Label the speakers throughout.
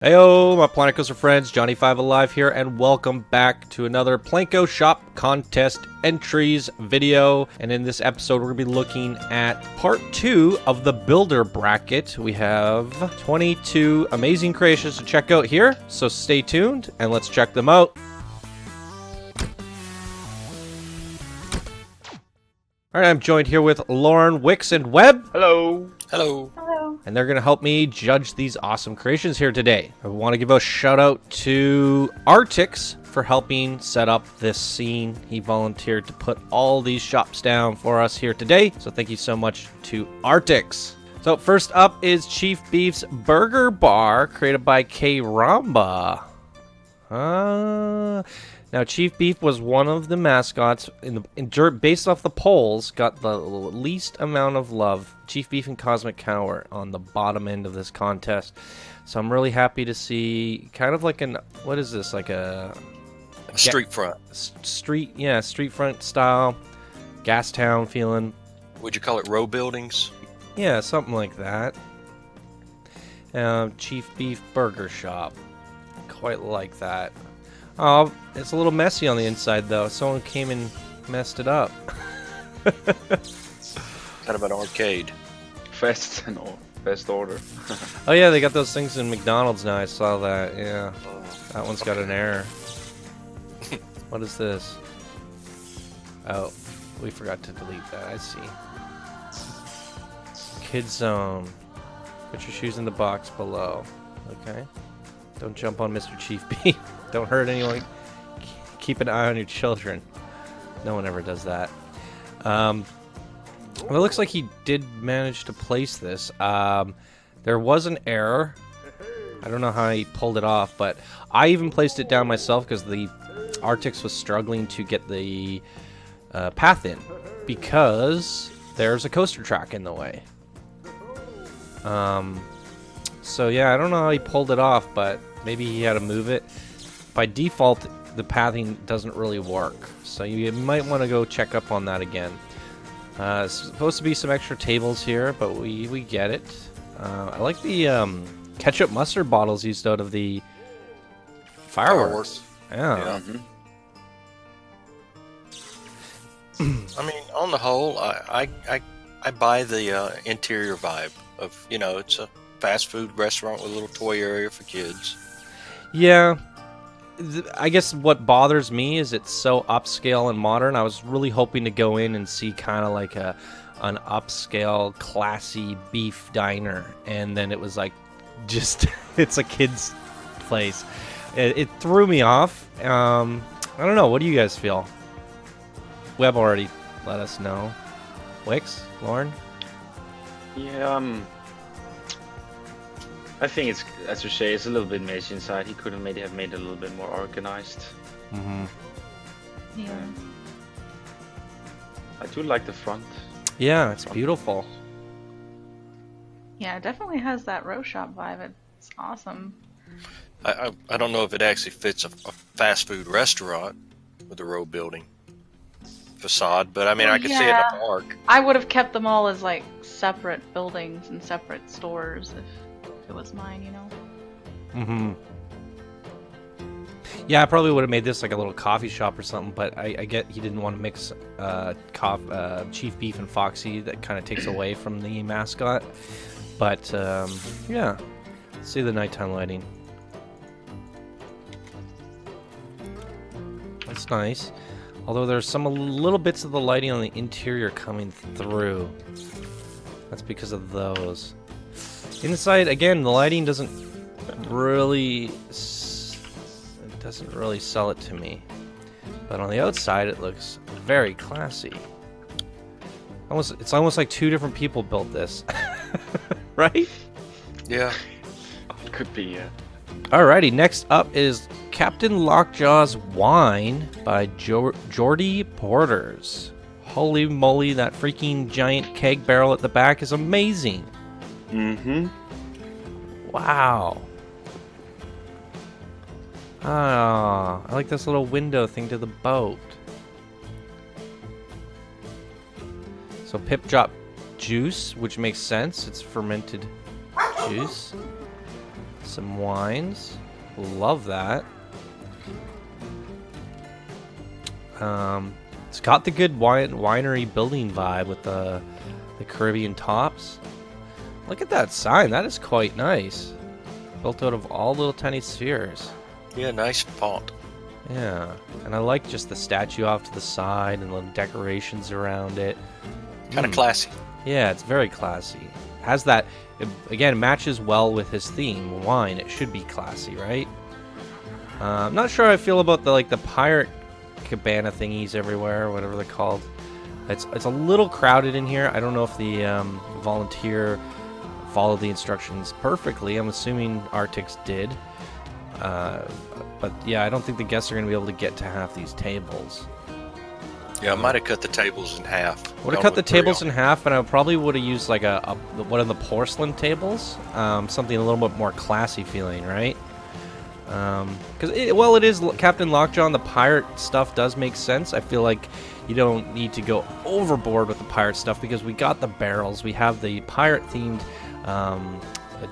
Speaker 1: Heyo, my PlanCo friends, Johnny5 Alive here, and welcome back to another PlanCo Shop Contest Entries video. And in this episode, we're going to be looking at part 2 of the Builder Bracket. We have 22 amazing creations to check out here, so stay tuned, and let's check them out. Alright, I'm joined here with Lauren, Wix, and Webb.
Speaker 2: Hello.
Speaker 3: Hello.
Speaker 4: Hello.
Speaker 1: And they're going to help me judge these awesome creations here today. I want to give a shout out to Artix for helping set up this scene. He volunteered to put all these shops down for us here today. So thank you so much to Artix. So first up is Chief Beef's Burger Bar, created by K Ramba. Now, Chief Beef was one of the mascots based off the polls, got the least amount of love. Chief Beef and Cosmic Cow are on the bottom end of this contest. So I'm really happy to see kind of like what is this? Like a
Speaker 3: street front.
Speaker 1: Street front style, gas town feeling.
Speaker 3: Would you call it row buildings?
Speaker 1: Yeah, something like that. Chief Beef Burger Shop. Quite like that. Oh, it's a little messy on the inside, though. Someone came and messed it up.
Speaker 3: Kind of an arcade.
Speaker 2: Best order.
Speaker 1: Oh, yeah, they got those things in McDonald's now. I saw that, yeah. That one's got an error. What is this? Oh, we forgot to delete that. I see. Kid Zone. Put your shoes in the box below. Okay. Don't jump on Mr. Chief Beef. Don't hurt anyone. Keep an eye on your children. No one ever does that. Well, it looks like he did manage to place this. There was an error. I don't know how he pulled it off, but I even placed it down myself because the Artix was struggling to get the path in because there's a coaster track in the way. So yeah, I don't know how he pulled it off, but maybe he had to move it. By default, the pathing doesn't really work, so you might want to go check up on that again. It's supposed to be some extra tables here, but we get it. I like the ketchup mustard bottles used out of the fireworks. Yeah.
Speaker 3: I mean, on the whole, I buy the interior vibe of, it's a fast food restaurant with a little toy area for kids.
Speaker 1: Yeah. I guess what bothers me is it's so upscale and modern. I was really hoping to go in and see kind of like an upscale, classy beef diner, and then it was like just it's a kid's place. It threw me off. I don't know. What do you guys feel? Webb already let us know. Wix, Lauren?
Speaker 2: Yeah, I think it's, as you say, it's a little bit messy inside. He could have maybe have made it a little bit more organized.
Speaker 1: Mm-hmm.
Speaker 4: Yeah.
Speaker 2: I do like the front.
Speaker 1: Yeah, it's beautiful.
Speaker 4: Yeah, it definitely has that row shop vibe. It's awesome.
Speaker 3: I don't know if it actually fits a fast food restaurant with a row building facade, but I mean, I could see it in a park.
Speaker 4: I would have kept them all as like separate buildings and separate stores if it was mine,
Speaker 1: Mm-hmm. Yeah, I probably would have made this like a little coffee shop or something, but I get he didn't want to mix Chief Beef and Foxy. That kind of takes away from the mascot. But, yeah. Let's see the nighttime lighting. That's nice. Although there's some little bits of the lighting on the interior coming through. That's because of those. Inside, again, the lighting doesn't really sell it to me. But on the outside, it looks very classy. It's almost like two different people built this. Right?
Speaker 3: Yeah.
Speaker 2: Could be, yeah.
Speaker 1: Alrighty, next up is Captain Lockjaw's Wine by Jordy Porters. Holy moly, that freaking giant keg barrel at the back is amazing.
Speaker 2: Mm-hmm.
Speaker 1: Wow. Ah, I like this little window thing to the boat. So Pip drop juice, which makes sense. It's fermented juice. Some wines. Love that. It's got the good winery building vibe with the Caribbean tops. Look at that sign. That is quite nice. Built out of all little tiny spheres.
Speaker 3: Yeah, nice font.
Speaker 1: Yeah, and I like just the statue off to the side and the decorations around it.
Speaker 3: Kind of classy.
Speaker 1: Yeah, it's very classy. Has that, again, matches well with his theme, wine. It should be classy, right? I'm not sure how I feel about the pirate cabana thingies everywhere, whatever they're called. It's a little crowded in here. I don't know if the volunteer followed the instructions perfectly. I'm assuming Arctics did. But yeah, I don't think the guests are going to be able to get to half these tables.
Speaker 3: Yeah, I might have cut the tables in half.
Speaker 1: Would have cut the tables in half, and I probably would have used like one of the porcelain tables, something a little bit more classy feeling, right? Because it is Captain Lockjaw, and the pirate stuff does make sense. I feel like you don't need to go overboard with the pirate stuff because we got the barrels, we have the pirate themed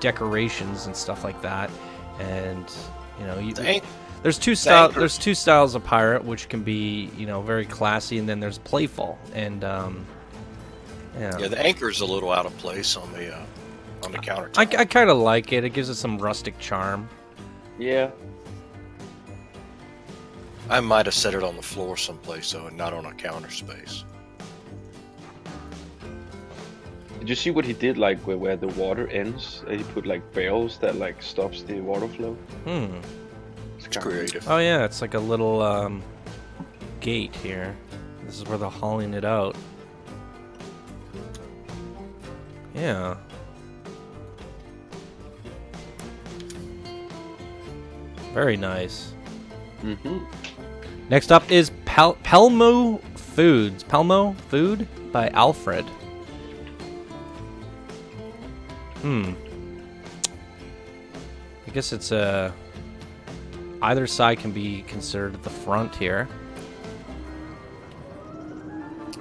Speaker 1: decorations and stuff like that, and you know there's two styles of pirate, which can be very classy, and then there's playful, and yeah,
Speaker 3: the anchor's a little out of place on the countertop.
Speaker 1: I kind of like it. It gives it some rustic charm.
Speaker 2: Yeah.
Speaker 3: I might have set it on the floor someplace though, and not on a counter space.
Speaker 2: Did you see what he did, like where the water ends? He put like barrels that like stops the water flow.
Speaker 3: It's creative.
Speaker 1: Oh yeah, it's like a little gate here. This is where they're hauling it out. Yeah. Very nice. Next up is Pelmo Foods. Pelmo Food by Alfred. I guess it's either side can be considered at the front here.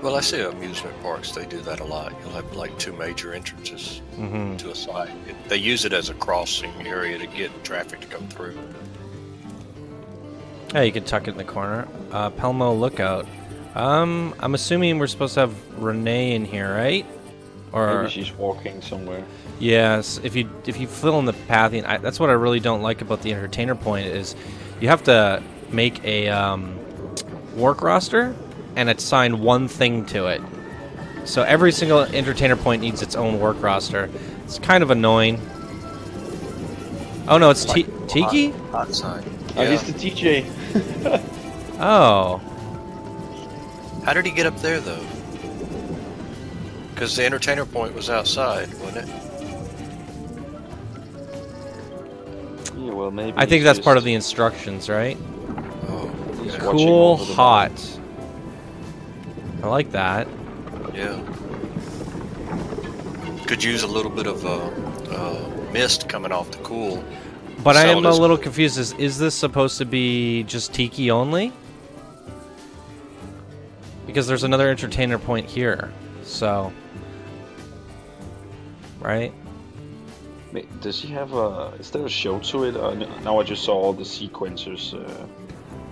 Speaker 3: Well, I see amusement parks, they do that a lot. You'll have like two major entrances to a side. They use it as a crossing area to get traffic to come through.
Speaker 1: Yeah, you could tuck it in the corner. Pelmo Lookout. I'm assuming we're supposed to have Rene in here, right? Or
Speaker 2: maybe she's walking somewhere.
Speaker 1: yes, if you fill in the pathing, that's what I really don't like about the entertainer point is you have to make a work roster and assign one thing to it. So every single entertainer point needs its own work roster. It's kind of annoying. Oh no, it's Tiki?
Speaker 3: Hot sign.
Speaker 2: Oh, he's the TJ.
Speaker 1: Oh.
Speaker 3: How did he get up there though? Because the entertainer point was outside, wasn't it?
Speaker 2: Yeah, well, maybe.
Speaker 1: I think that's part of the instructions, right?
Speaker 3: Oh,
Speaker 2: He's
Speaker 3: yeah.
Speaker 2: watching
Speaker 1: Cool,
Speaker 2: over the
Speaker 1: hot. I like that.
Speaker 3: Yeah. Could use a little bit of mist coming off the cool.
Speaker 1: But I
Speaker 3: Sell
Speaker 1: am
Speaker 3: it
Speaker 1: a
Speaker 3: as-
Speaker 1: little confused. Is this supposed to be just Tiki only? Because there's another entertainer point here. So. Right?
Speaker 2: Wait, does he have a? Is there a show to it? Now I just saw all the sequencers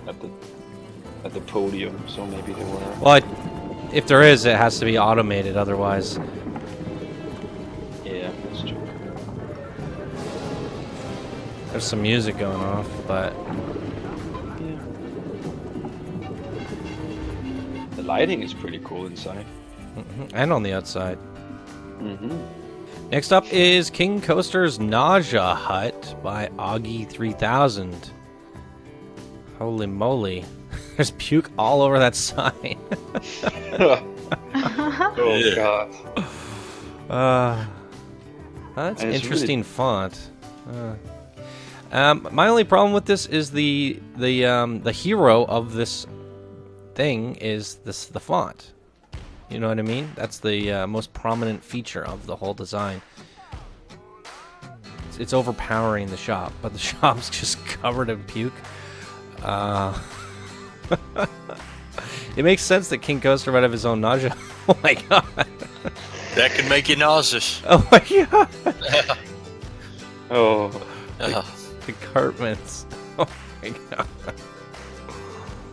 Speaker 2: at the podium, so maybe they were.
Speaker 1: Well, if there is, it has to be automated. Otherwise,
Speaker 2: Yeah, that's true.
Speaker 1: there's some music going off. But
Speaker 2: Yeah. The lighting is pretty cool inside.
Speaker 1: and on the outside.
Speaker 2: Mm-hmm.
Speaker 1: Next up is King Coaster's Nausea Hut by Augie 3000. Holy moly. There's puke all over that sign.
Speaker 2: Oh
Speaker 3: Yeah.
Speaker 2: god.
Speaker 1: That's
Speaker 2: And it's
Speaker 1: interesting font. My only problem with this is the hero of this thing is the font. You know what I mean? That's the most prominent feature of the whole design. It's overpowering the shop, but the shop's just covered in puke. It makes sense that King Coaster might have his own nausea. Oh my god.
Speaker 3: That can make you nauseous.
Speaker 1: Oh my god.
Speaker 2: Oh.
Speaker 1: The Cartmans. Oh my god.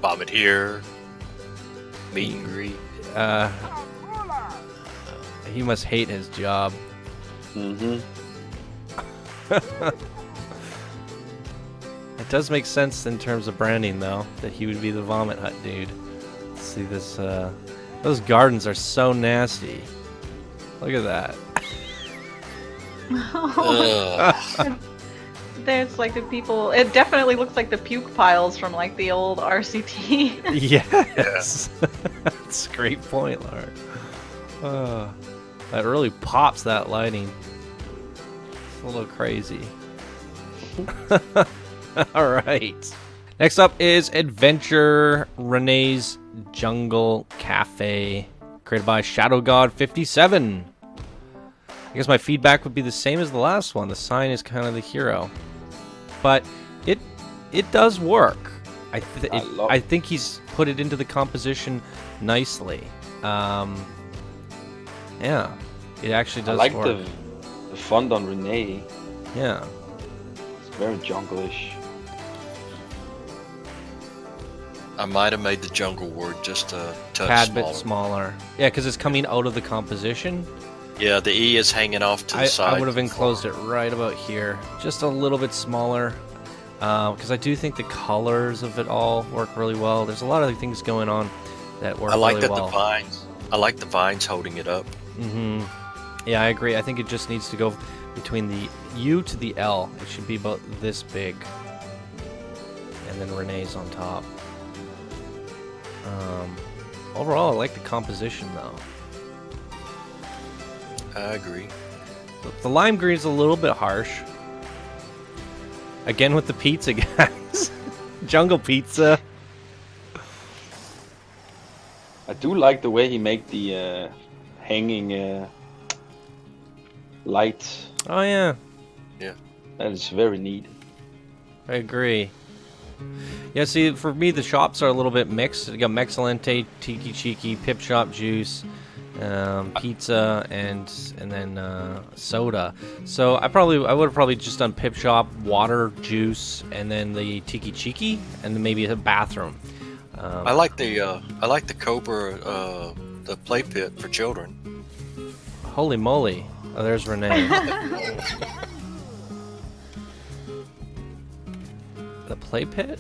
Speaker 3: Vomit here. Meet and greet.
Speaker 1: He must hate his job.
Speaker 2: Mm-hmm.
Speaker 1: It does make sense in terms of branding, though, that he would be the vomit hut dude. Let's see this. Those gardens are so nasty. Look at that.
Speaker 3: Ugh.
Speaker 4: There's like the people. It definitely looks like the puke piles from like the old RCT.
Speaker 1: Yes. That's a great point, Laura. That really pops that lighting. It's a little crazy. All right. Next up is Adventure Rene's Jungle Cafe, created by Shadow God 57. I guess my feedback would be the same as the last one. The sign is kind of the hero, but it does work. I think he's put it into the composition nicely. Yeah, it actually does
Speaker 2: I like
Speaker 1: work.
Speaker 2: the font on Rene.
Speaker 1: Yeah.
Speaker 2: It's very jungle-ish.
Speaker 3: I might have made the jungle word just a touch
Speaker 1: Tad
Speaker 3: smaller.
Speaker 1: bit smaller. Yeah, because it's coming out of the composition.
Speaker 3: Yeah, the E is hanging off to the side.
Speaker 1: I would have enclosed it right about here, just a little bit smaller, because I do think the colors of it all work really well. There's a lot of things going on that work
Speaker 3: I like
Speaker 1: really
Speaker 3: that
Speaker 1: well.
Speaker 3: the vines. I like the vines holding it up.
Speaker 1: Mm-hmm. Yeah, I agree. I think it just needs to go between the U to the L. It should be about this big, and then Rene's on top. Overall, I like the composition, though.
Speaker 3: I agree.
Speaker 1: The lime green's a little bit harsh. Again with the pizza, guys. Jungle pizza.
Speaker 2: I do like the way he make the hanging lights.
Speaker 1: Oh, yeah.
Speaker 2: That is very neat.
Speaker 1: I agree. Yeah, see, for me, the shops are a little bit mixed. You got Mexcellente, Tiki Cheeky, Pip Shop Juice, pizza, and then soda. So I would have probably just done Pip Shop, water, juice, and then the Tiki Cheeky, and then maybe a bathroom.
Speaker 3: I like the Cobra, the play pit for children.
Speaker 1: Holy moly! Oh, there's Rene. The play pit?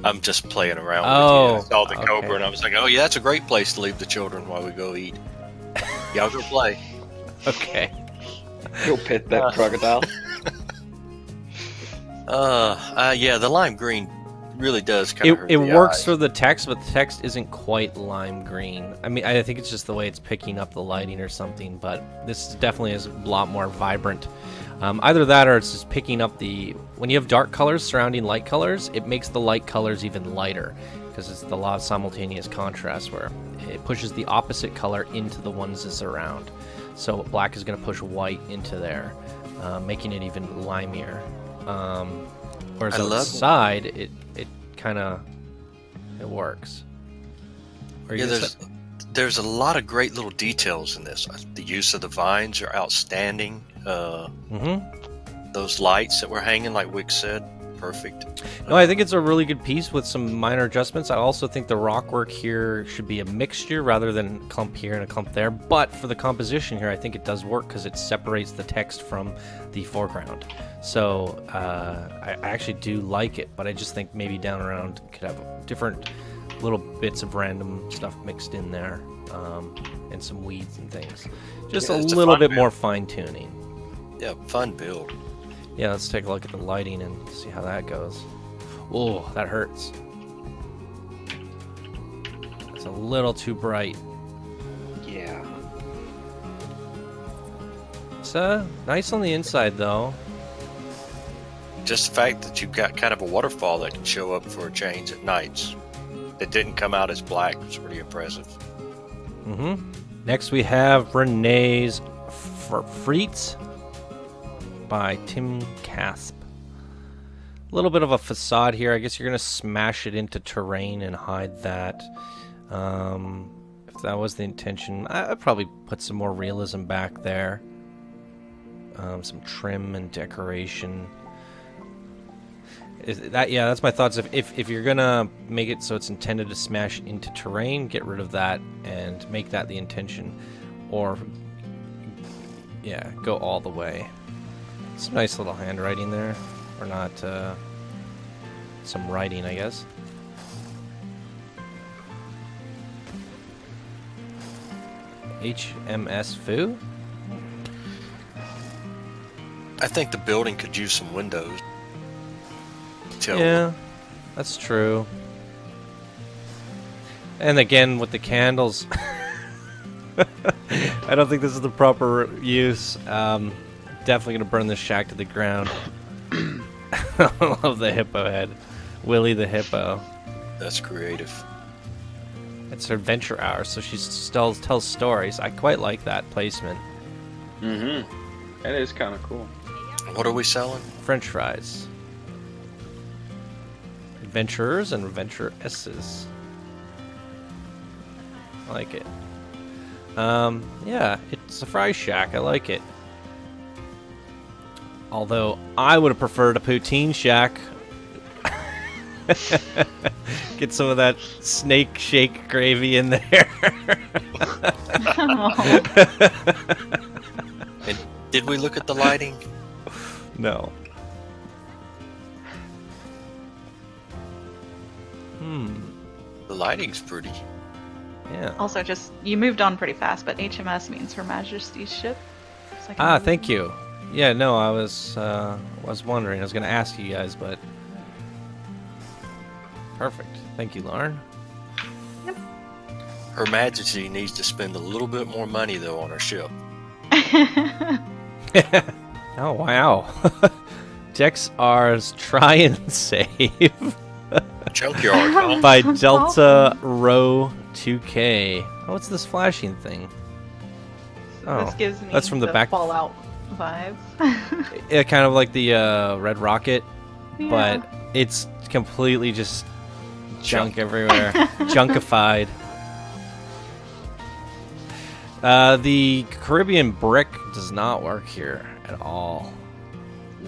Speaker 3: I'm just playing around
Speaker 1: Oh,
Speaker 3: with you. I saw the
Speaker 1: okay.
Speaker 3: Cobra and I was like, oh yeah, that's a great place to leave the children while we go eat. Y'all go play.
Speaker 1: Okay.
Speaker 2: Go pet that crocodile.
Speaker 3: Yeah, the lime green really does kind of hurt
Speaker 1: It
Speaker 3: the
Speaker 1: works
Speaker 3: eyes.
Speaker 1: for the text, but the text isn't quite lime green. I mean, I think it's just the way it's picking up the lighting or something, but this definitely is a lot more vibrant. Either that or it's just picking up when you have dark colors surrounding light colors, it makes the light colors even lighter because it's the law of simultaneous contrast where it pushes the opposite color into the ones that's around. So black is going to push white into there, making it even limier. Whereas
Speaker 3: I love it.
Speaker 1: outside, it kind of works. Or you
Speaker 3: Yeah,
Speaker 1: gonna say-
Speaker 3: there's a lot of great little details in this. The use of the vines are outstanding. Those lights that were hanging, like Wick said, perfect.
Speaker 1: No, I think it's a really good piece with some minor adjustments. I also think the rock work here should be a mixture rather than a clump here and a clump there. But for the composition here, I think it does work because it separates the text from the foreground. So I actually do like it, but I just think maybe down around could have different little bits of random stuff mixed in there, and some weeds and things. Just
Speaker 3: Yeah,
Speaker 1: a
Speaker 3: it's a
Speaker 1: little
Speaker 3: fun
Speaker 1: bit
Speaker 3: build.
Speaker 1: more fine-tuning.
Speaker 3: Yeah, fun build.
Speaker 1: Yeah, let's take a look at the lighting and see how that goes. Oh, that hurts. It's a little too bright.
Speaker 2: Yeah.
Speaker 1: It's nice on the inside, though.
Speaker 3: Just the fact that you've got kind of a waterfall that can show up for a change at nights that didn't come out as black was pretty impressive.
Speaker 1: Next, we have Rene's Frites by Tim Casp. A little bit of a facade here. I guess you're going to smash it into terrain and hide that. If that was the intention, I'd probably put some more realism back there. Some trim and decoration. Yeah, that's my thoughts. If you're gonna make it so it's intended to smash into terrain, get rid of that and make that the intention, or yeah, go all the way. Some nice little handwriting there, or not? Some writing, I guess. HMS Foo?
Speaker 3: I think the building could use some windows.
Speaker 1: Yeah, that's true. And again, with the candles, I don't think this is the proper use. Definitely gonna burn this shack to the ground. I love the hippo head. Willie the hippo.
Speaker 3: That's creative.
Speaker 1: It's her adventure hour, so she still tells stories. I quite like that placement.
Speaker 2: Mm-hmm. That is kind of cool.
Speaker 3: What are we selling?
Speaker 1: French fries. Adventurers and adventuresses. I like it. Yeah, it's a fry shack. I like it. Although I would have preferred a poutine shack. Get some of that snake shake gravy in there.
Speaker 3: And did we look at the lighting?
Speaker 1: No.
Speaker 3: The lighting's pretty.
Speaker 1: Yeah.
Speaker 4: Also, just you moved on pretty fast, but HMS means Her Majesty's ship. So I can
Speaker 1: Ah,
Speaker 4: move
Speaker 1: thank
Speaker 4: on.
Speaker 1: you. Yeah, no, I was wondering. I was going to ask you guys, but perfect. Thank you, Lauren.
Speaker 3: Her Majesty needs to spend a little bit more money though on her ship.
Speaker 1: Oh wow. Dex R's try and save
Speaker 3: Junkyard, huh?
Speaker 1: by Delta Row 2K. Oh, what's this flashing thing? Oh,
Speaker 4: This gives me
Speaker 1: that's from the back.
Speaker 4: Fallout vibes.
Speaker 1: Yeah, kind of like the Red Rocket,
Speaker 4: Yeah.
Speaker 1: but it's completely just junk everywhere. Junkified. The Caribbean brick does not work here at all.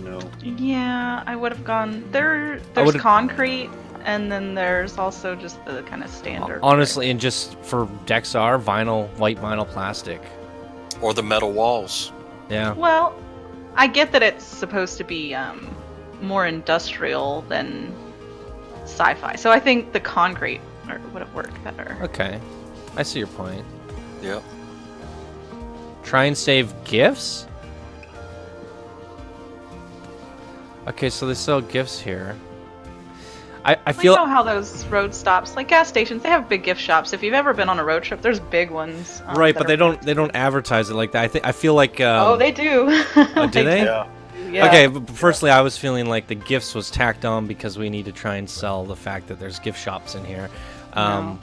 Speaker 2: No.
Speaker 4: Yeah, I would have gone there.
Speaker 1: I
Speaker 4: There's
Speaker 1: would've-
Speaker 4: concrete, and then there's also just the kind of standard.
Speaker 1: Honestly, and just for Dexar, vinyl, white vinyl plastic.
Speaker 3: Or the metal walls.
Speaker 1: Yeah.
Speaker 4: Well, I get that it's supposed to be more industrial than sci-fi, so I think the concrete would have worked better.
Speaker 1: Okay. I see your point.
Speaker 3: Yep.
Speaker 1: Try and save gifts? Okay, so they sell gifts here. I
Speaker 4: You
Speaker 1: feel
Speaker 4: know how those road stops, like gas stations, they have big gift shops. If you've ever been on a road trip, there's big ones.
Speaker 1: right,
Speaker 4: that
Speaker 1: but
Speaker 4: are-
Speaker 1: they don't advertise it like that. I feel like
Speaker 4: Oh, they do.
Speaker 1: oh, do they?
Speaker 3: Yeah.
Speaker 4: Yeah.
Speaker 1: Okay, but firstly, I was feeling like the gifts was tacked on because we need to try and sell the fact that there's gift shops in here.
Speaker 4: No.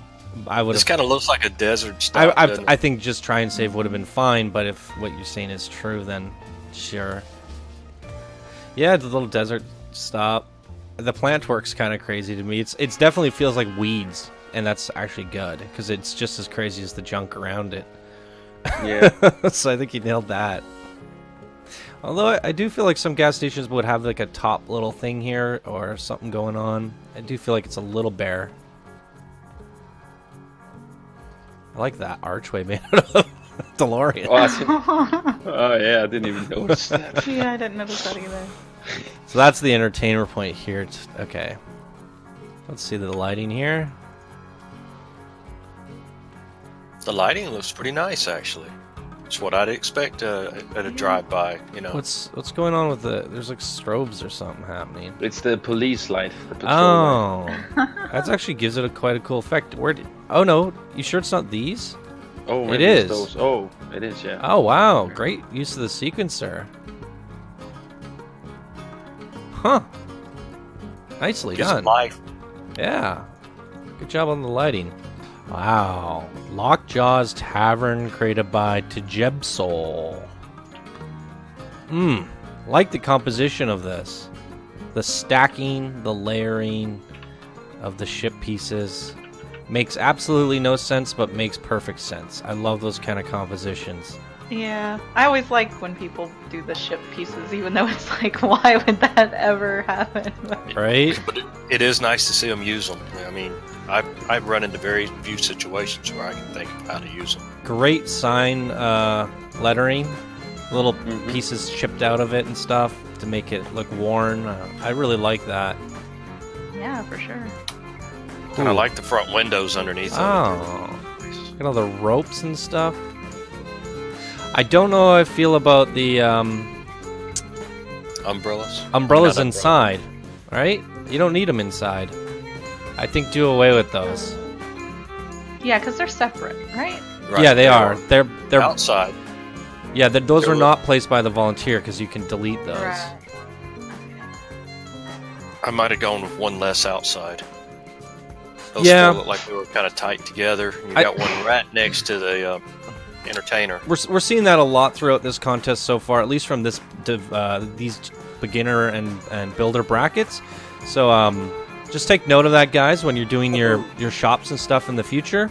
Speaker 1: I would
Speaker 3: This
Speaker 1: have.
Speaker 3: kind of looks like a desert stop. doesn't
Speaker 1: I
Speaker 3: it?
Speaker 1: think just try and save would have been fine, but if what you're saying is true, then sure. Yeah, the little desert stop. The plant work's kind of crazy to me. It's definitely feels like weeds, and that's actually good because it's just as crazy as the junk around it.
Speaker 2: Yeah.
Speaker 1: So I think you nailed that. Although I do feel like some gas stations would have like a top little thing here or something going on. I do feel like it's a little bare. I like that archway made out of DeLorean.
Speaker 2: Oh, oh yeah, I didn't even notice that.
Speaker 4: Yeah, I didn't notice that either.
Speaker 1: So that's the entertainer point here. Okay. Let's see the lighting here.
Speaker 3: The lighting looks pretty nice, actually. It's what I'd expect at a drive-by, you know.
Speaker 1: What's going on with the... There's like strobes or something happening.
Speaker 2: It's the police light. The patrol light.
Speaker 1: Oh. That actually gives it quite a cool effect. Where did... Oh, no. You sure it's not these?
Speaker 2: Oh,
Speaker 1: It
Speaker 2: maybe it's
Speaker 1: is.
Speaker 2: Those. Oh, it is, yeah.
Speaker 1: Oh, wow. Great use of the sequencer. Huh. Nicely
Speaker 3: Gives it
Speaker 1: done.
Speaker 3: life.
Speaker 1: Yeah. Good job on the lighting. Wow. Lockjaw's Tavern created by Tjebsol. Like the composition of this. The stacking, the layering of the ship pieces makes absolutely no sense, but makes perfect sense. I love those kind of compositions.
Speaker 4: Yeah, I always like when people do the ship pieces, even though it's like, why would that ever happen?
Speaker 1: Right?
Speaker 3: But it is nice to see them use them. I mean, I've run into very few situations where I can think of how to use them.
Speaker 1: Great sign lettering. Little pieces chipped out of it and stuff to make it look worn. I really like that.
Speaker 4: Yeah, for sure.
Speaker 3: And I like the front windows underneath.
Speaker 1: Oh. Look at all the ropes and stuff. I don't know how I feel about the
Speaker 3: Umbrellas.
Speaker 1: umbrellas
Speaker 3: Not
Speaker 1: inside, right? You don't need them inside. I think do away with those.
Speaker 4: Yeah, because they're separate, right?
Speaker 3: Right,
Speaker 1: Yeah, they are. They're
Speaker 3: outside.
Speaker 1: yeah. Those
Speaker 3: They're
Speaker 1: are not placed by the volunteer because you can delete those.
Speaker 4: Right.
Speaker 3: I might have gone with one less outside. Those
Speaker 1: Yeah.
Speaker 3: four look like they were kind of tight together. You got one right next to the entertainer.
Speaker 1: We're seeing that a lot throughout this contest so far, at least from this these beginner and builder brackets. So just take note of that, guys, when you're doing your shops and stuff in the future.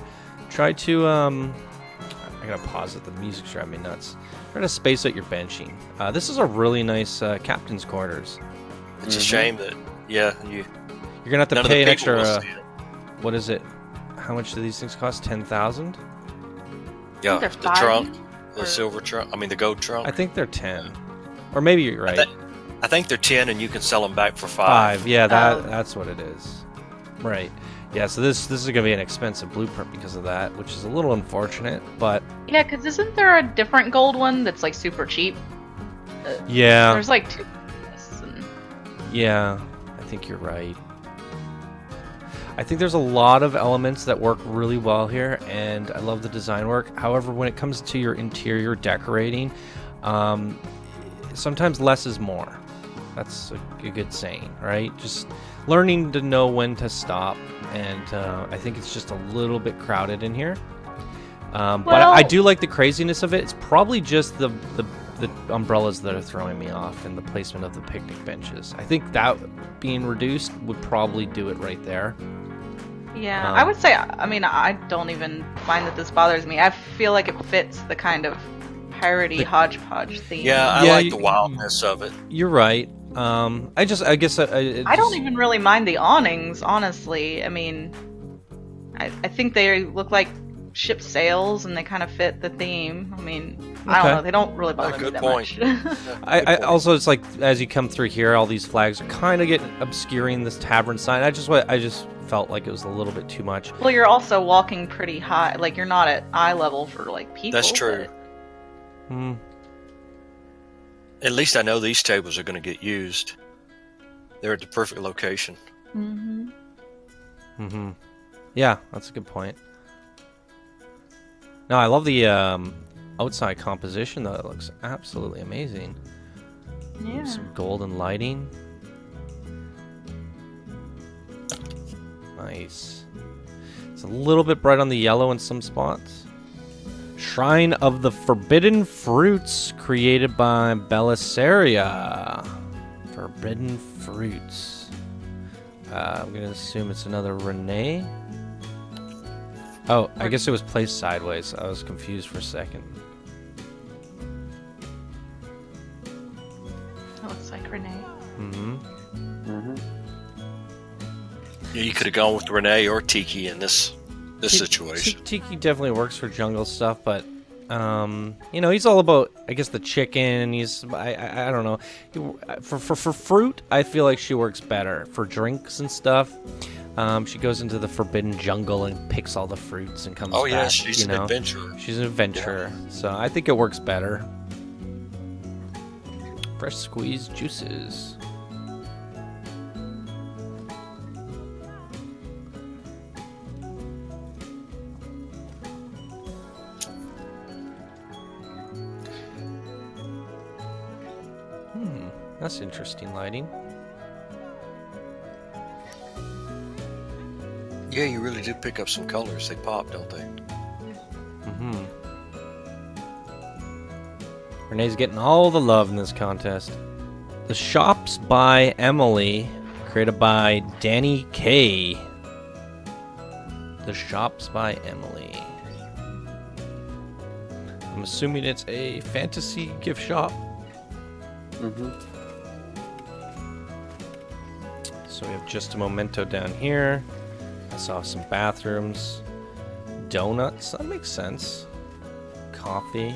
Speaker 1: Try to I gotta pause it. The music's driving me nuts. Try to space out your benching. This is a really nice captain's quarters.
Speaker 3: It's a shame that you're
Speaker 1: You're gonna have to
Speaker 3: none
Speaker 1: pay
Speaker 3: of
Speaker 1: an
Speaker 3: the people will
Speaker 1: extra.
Speaker 3: see it.
Speaker 1: What is it? How much do these things cost? 10,000?
Speaker 3: Yeah,
Speaker 4: they're
Speaker 3: the
Speaker 4: 5,
Speaker 3: trunk, the
Speaker 4: or-
Speaker 3: silver trunk. I mean, the gold trunk.
Speaker 1: I think they're 10, or maybe you're right.
Speaker 3: I think they're 10, and you can sell them back for 5.
Speaker 1: 5. Yeah,
Speaker 4: Oh.
Speaker 1: that's what it is. Right. Yeah. So this is gonna be an expensive blueprint because of that, which is a little unfortunate, but
Speaker 4: Yeah, because isn't there a different gold one that's like super cheap?
Speaker 1: yeah,
Speaker 4: There's like 2. And...
Speaker 1: yeah. I think you're right. I think there's a lot of elements that work really well here, and I love the design work. However, when it comes to your interior decorating, sometimes less is more. That's a good saying, right? Just learning to know when to stop, and I think it's just a little bit crowded in here. But
Speaker 4: Well-
Speaker 1: I do like the craziness of it. It's probably just the umbrellas that are throwing me off, and the placement of the picnic benches. I think that being reduced would probably do it right there.
Speaker 4: Yeah, I would say, I mean, I don't even find that this bothers me. I feel like it fits the kind of piratey hodgepodge theme.
Speaker 3: Yeah, I
Speaker 1: Yeah,
Speaker 3: like
Speaker 1: you-
Speaker 3: the wildness of it.
Speaker 1: You're right. I guess
Speaker 4: I don't even really mind the awnings, honestly. I mean, I think they look like ship sails and they kind of fit the theme. I mean, I
Speaker 1: Okay.
Speaker 4: don't know. They don't really bother me
Speaker 3: Good
Speaker 4: that
Speaker 3: point.
Speaker 4: much.
Speaker 1: I also, it's like as you come through here, all these flags are kind of getting obscuring this tavern sign. I just felt like it was a little bit too much.
Speaker 4: Well, you're also walking pretty high. Like, you're not at eye level for, like, people.
Speaker 3: That's true.
Speaker 1: Hmm.
Speaker 3: At least I know these tables are going to get used. They're at the perfect location.
Speaker 4: Mm-hmm.
Speaker 1: Mm-hmm. Yeah, that's a good point. No, I love the outside composition, though. It looks absolutely amazing.
Speaker 4: Yeah.
Speaker 1: Some golden lighting. Nice. It's a little bit bright on the yellow in some spots. Shrine of the Forbidden Fruits, created by Belisaria. Forbidden Fruits. I'm going to assume it's another Rene. Oh, I guess it was placed sideways. I was confused for a second.
Speaker 4: That looks like Rene.
Speaker 1: Mm-hmm.
Speaker 3: Yeah, you could have gone with Rene or Tiki in this situation.
Speaker 1: Tiki definitely works for jungle stuff, but he's all about, I guess, the chicken. I don't know. For fruit, I feel like she works better. For drinks and stuff, she goes into the forbidden jungle and picks all the fruits and comes back.
Speaker 3: Oh yeah, she's
Speaker 1: you
Speaker 3: an
Speaker 1: know?
Speaker 3: adventurer.
Speaker 1: She's an adventurer, so I think it works better. Fresh squeezed juices. That's interesting lighting.
Speaker 3: Yeah, you really do pick up some colors. They pop, don't they?
Speaker 1: Mm-hmm. Renee's getting all the love in this contest. The Shops by Emily, created by Danny K. The Shops by Emily. I'm assuming it's a fantasy gift shop.
Speaker 2: Mm-hmm.
Speaker 1: So we have just a memento down here. I saw some bathrooms. Donuts, that makes sense. Coffee.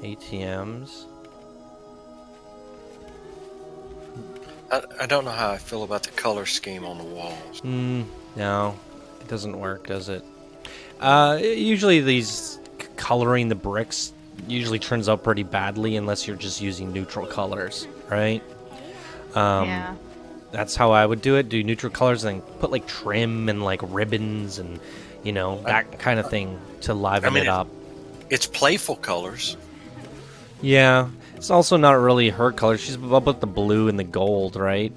Speaker 1: ATMs.
Speaker 3: I don't know how I feel about the color scheme on the walls.
Speaker 1: No, it doesn't work, does it? Usually these coloring the bricks usually turns out pretty badly unless you're just using neutral colors, right?
Speaker 4: Yeah.
Speaker 1: That's how I would do it. Do neutral colors and then put like trim and like ribbons and, you know, that kind of thing to liven it up.
Speaker 3: It's playful colors.
Speaker 1: Yeah. It's also not really her color. She's about the blue and the gold, right?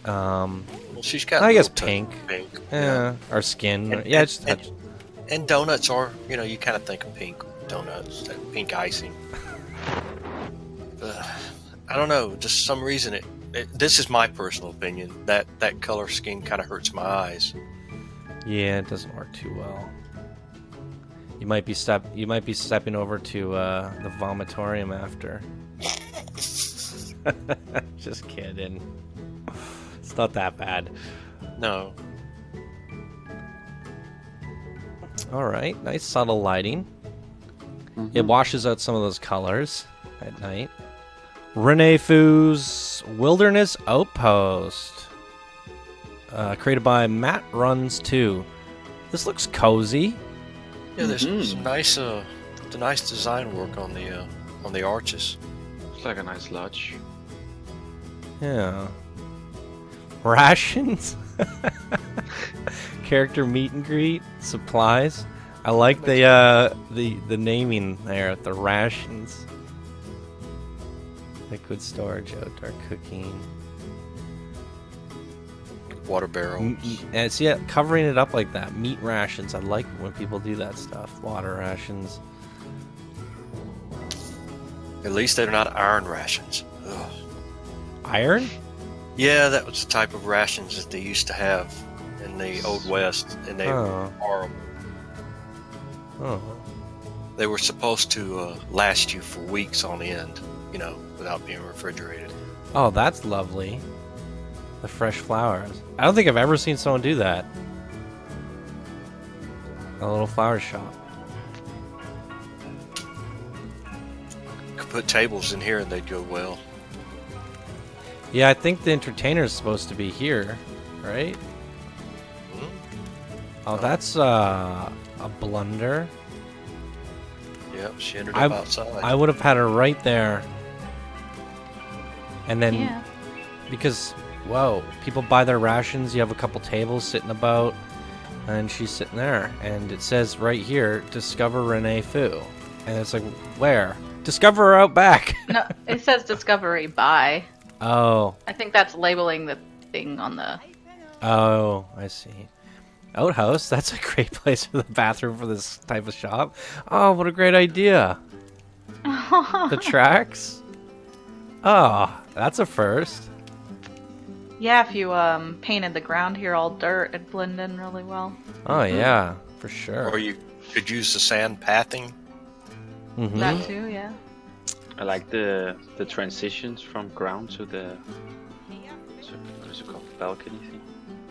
Speaker 3: Well, she's got.
Speaker 1: I guess
Speaker 3: little
Speaker 1: pink.
Speaker 3: Pink.
Speaker 1: Yeah. Or skin.
Speaker 3: And,
Speaker 1: yeah.
Speaker 3: and donuts are, you know, you kind of think of pink donuts, that pink icing. I don't know. Just some reason this is my personal opinion. That color scheme kind of hurts my eyes.
Speaker 1: Yeah, it doesn't work too well. You might be stepping over to the vomitorium after. Just kidding. It's not that bad.
Speaker 3: No.
Speaker 1: All right, nice subtle lighting.
Speaker 2: Mm-hmm.
Speaker 1: It washes out some of those colors at night. Rene Foo's Wilderness Outpost. Created by Matt Runs 2. This looks cozy.
Speaker 3: Yeah, there's some nice design work on the arches.
Speaker 2: It's like a nice lodge.
Speaker 1: Yeah. Rations. Character meet and greet. Supplies. I like the naming there. The rations. Liquid storage, outdoor cooking.
Speaker 3: Water barrels.
Speaker 1: And see, covering it up like that. Meat rations. I like when people do that stuff. Water rations.
Speaker 3: At least they're not iron rations. Ugh.
Speaker 1: Iron?
Speaker 3: Yeah, that was the type of rations that they used to have in the Old West, and they were horrible.
Speaker 1: Oh.
Speaker 3: They were supposed to last you for weeks on end, you know, without being refrigerated.
Speaker 1: Oh, that's lovely. The fresh flowers. I don't think I've ever seen someone do that. A little flower shop.
Speaker 3: Could put tables in here and they'd go well.
Speaker 1: Yeah, I think the entertainer's supposed to be here, right? Oh, that's a blunder.
Speaker 3: Yep, she ended up outside.
Speaker 1: I would have had her right there. And then,
Speaker 4: Yeah.
Speaker 1: because, whoa, people buy their rations, you have a couple tables sitting about, and she's sitting there. And it says right here, discover Rene Fu. And it's like, where? Discover her out back.
Speaker 4: No, it says discovery by.
Speaker 1: Oh.
Speaker 4: I think that's labeling the thing on the.
Speaker 1: Oh, I see. Outhouse, that's a great place for the bathroom for this type of shop. Oh, what a great idea. The tracks? Oh, that's a first.
Speaker 4: Yeah, if you painted the ground here all dirt, it'd blend in really well.
Speaker 1: Oh, yeah, for sure.
Speaker 3: Or you could use the sand pathing.
Speaker 1: Mm-hmm.
Speaker 4: That too, yeah.
Speaker 2: I like the transitions from ground to the what is it called, balcony thing.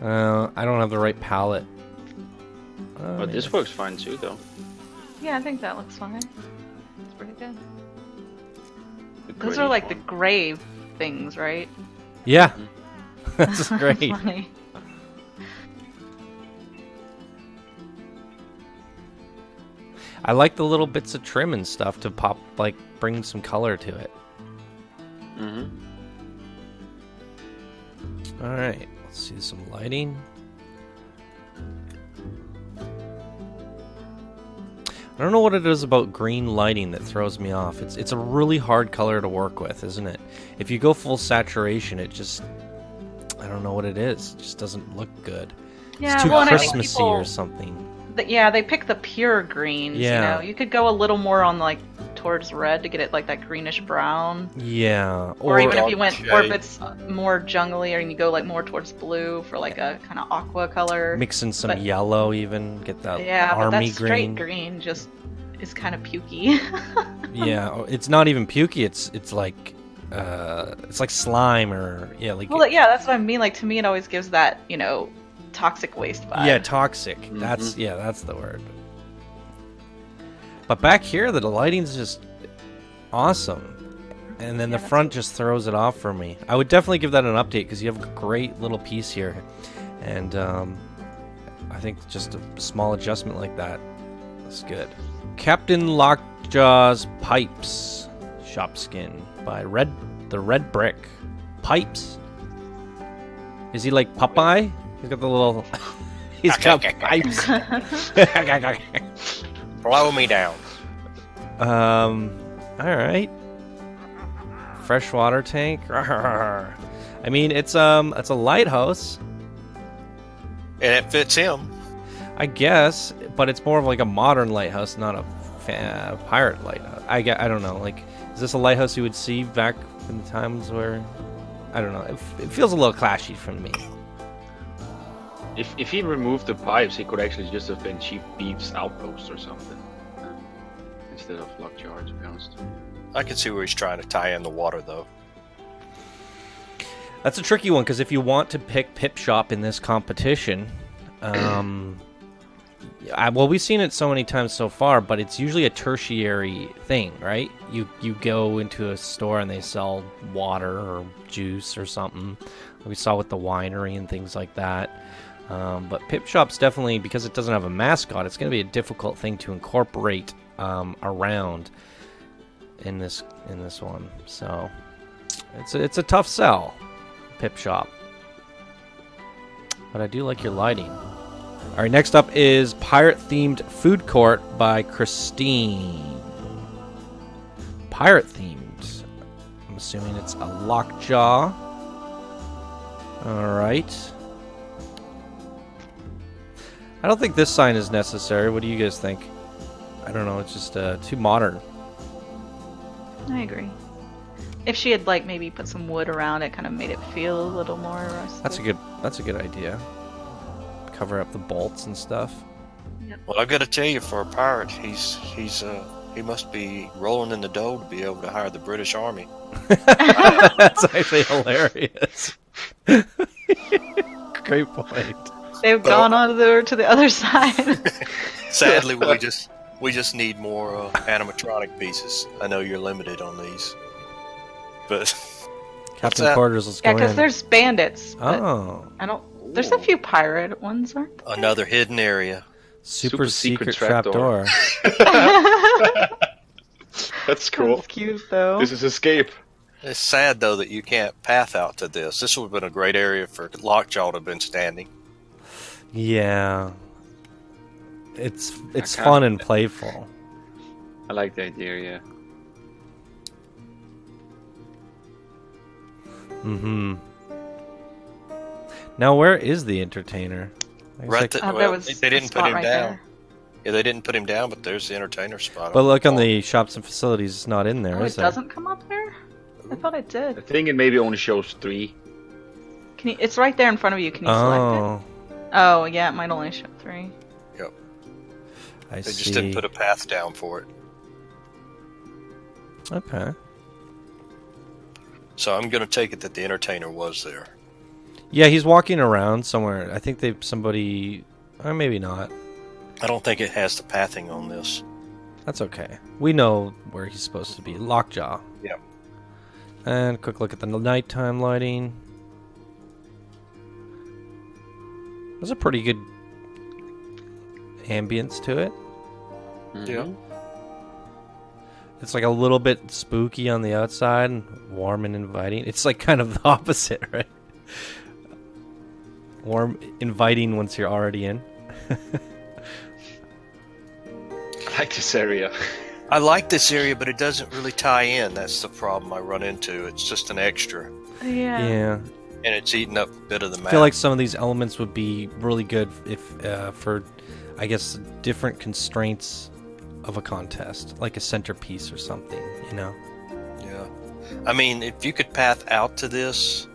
Speaker 1: I don't have the right palette.
Speaker 2: But this works fine too, though.
Speaker 4: Yeah, I think that looks fine. It's pretty good.
Speaker 2: The
Speaker 4: Those
Speaker 2: gray
Speaker 4: are like the
Speaker 2: one.
Speaker 4: grave things, right?
Speaker 1: Yeah, that's great.
Speaker 4: Funny.
Speaker 1: I like the little bits of trim and stuff to pop, like, bring some color to it.
Speaker 2: Mhm.
Speaker 1: All right, let's see some lighting. I don't know what it is about green lighting that throws me off. It's a really hard color to work with, isn't it? If you go full saturation, it just, I don't know what it is. It just doesn't look good.
Speaker 4: Yeah,
Speaker 1: it's too
Speaker 4: well, and I think
Speaker 1: Christmassy
Speaker 4: people-
Speaker 1: or something.
Speaker 4: Yeah, they pick the pure greens.
Speaker 1: Yeah.
Speaker 4: You know, you could go a little more on like towards red to get it like that greenish brown.
Speaker 1: Yeah.
Speaker 4: Or even if you
Speaker 3: dark
Speaker 4: went, or if
Speaker 3: shade.
Speaker 4: it's more jungly, or you go like more towards blue for like a kind of aqua color.
Speaker 1: Mix in some
Speaker 4: But-
Speaker 1: yellow even, get that
Speaker 4: Yeah, but
Speaker 1: army
Speaker 4: that straight
Speaker 1: green.
Speaker 4: green just is kind of pukey.
Speaker 1: Yeah, it's not even pukey. It's like slime or like
Speaker 4: Well, yeah, that's what I mean. Like to me, it always gives that toxic waste vibe.
Speaker 1: yeah, toxic. That's the word. But back here, the lighting's just awesome, and then the
Speaker 4: that's
Speaker 1: front just throws it off for me. I would definitely give that an update because you have a great little piece here, and I think just a small adjustment like that is good. Captain Lockjaw's Pipes shop skin by the Red Brick. Pipes? Is he like Popeye? He's got the little. He's got pipes.
Speaker 3: Blow me down.
Speaker 1: All right. Freshwater tank. I mean, it's a lighthouse,
Speaker 3: And it fits him.
Speaker 1: I guess, but it's more of like a modern lighthouse, not a pirate lighthouse. I don't know. Like, is this a lighthouse you would see back in the times where? I don't know. It feels a little clashy from me.
Speaker 5: If he removed the pipes, he could actually just have been Chief Beef's outpost or something. Instead of Lockjaw, to be honest.
Speaker 3: I can see where he's trying to tie in the water, though.
Speaker 1: That's a tricky one because if you want to pick Pip Shop in this competition, well, we've seen it so many times so far, but it's usually a tertiary thing, right? You go into a store and they sell water or juice or something. We saw with the winery and things like that. But Pip Shop's definitely, because it doesn't have a mascot, it's going to be a difficult thing to incorporate around in this one. So it's a tough sell, Pip Shop. But I do like your lighting. All right, next up is Pirate-Themed Food Court by Christine. Pirate-themed. I'm assuming it's a Lockjaw. All right. I don't think this sign is necessary. What do you guys think? I don't know. It's just too modern.
Speaker 4: I agree. If she had like maybe put some wood around it, kind of made it feel a little more rustic.
Speaker 1: That's a good idea. Cover up the bolts and stuff.
Speaker 3: Well, I got to tell you, for a pirate, he must be rolling in the dough to be able to hire the British Army.
Speaker 1: That's actually hilarious. Great point.
Speaker 4: They've gone on to the other side.
Speaker 3: Sadly, we just need more animatronic pieces. I know you're limited on these, but
Speaker 1: Captain
Speaker 3: that?
Speaker 1: Quarters, let's
Speaker 4: Yeah,
Speaker 1: go
Speaker 4: because
Speaker 1: in.
Speaker 4: there's bandits. But
Speaker 1: Oh.
Speaker 4: I don't. There's a few pirate ones, aren't there?
Speaker 3: another hidden area.
Speaker 1: Super secret
Speaker 5: trapdoor.
Speaker 1: trapdoor.
Speaker 5: That's cool.
Speaker 4: That's cute though.
Speaker 5: This is escape.
Speaker 3: It's sad though that you can't path out to this. This would have been a great area for Lockjaw to have been standing.
Speaker 1: Yeah. It's
Speaker 5: kinda-
Speaker 1: fun and playful.
Speaker 5: I like the idea, yeah.
Speaker 1: Mm-hmm. Now, where is the entertainer? I guess I
Speaker 3: Right,
Speaker 1: c-
Speaker 4: There
Speaker 3: well,
Speaker 4: was
Speaker 3: they
Speaker 4: a
Speaker 3: didn't put
Speaker 4: spot
Speaker 3: him
Speaker 4: right
Speaker 3: down.
Speaker 4: there.
Speaker 3: Yeah, they didn't put him down, but there's the entertainer spot.
Speaker 1: But look on
Speaker 3: wall.
Speaker 1: the shops and facilities, it's not in there,
Speaker 4: Oh,
Speaker 1: is
Speaker 4: it
Speaker 1: there?
Speaker 4: doesn't come up there. I thought it
Speaker 5: I
Speaker 4: did.
Speaker 5: think it maybe only shows 3.
Speaker 4: Can you? It's right there in front of you. Can you select it?
Speaker 1: Oh,
Speaker 4: Oh, yeah. It might only show 3.
Speaker 1: I
Speaker 3: They
Speaker 1: see.
Speaker 3: just didn't put a path down for it.
Speaker 1: Okay.
Speaker 3: So I'm going to take it that the entertainer was there.
Speaker 1: Yeah, he's walking around somewhere. I think somebody, or maybe not.
Speaker 3: I don't think it has the pathing on this.
Speaker 1: That's okay. We know where he's supposed to be. Lockjaw.
Speaker 3: Yep.
Speaker 1: And a quick look at the nighttime lighting. There's a pretty good ambience to it.
Speaker 3: Yeah.
Speaker 1: It's like a little bit spooky on the outside and warm and inviting. It's like kind of the opposite, right? Warm, inviting once you're already in.
Speaker 5: I like this area.
Speaker 3: I like this area, but it doesn't really tie in. That's the problem I run into. It's just an extra,
Speaker 4: Yeah.
Speaker 1: Yeah.
Speaker 3: and it's eating up a bit of the map.
Speaker 1: I feel like some of these elements would be really good if for I guess, different constraints of a contest, like a centerpiece or something, you know?
Speaker 3: Yeah. I mean, if you could path out to this,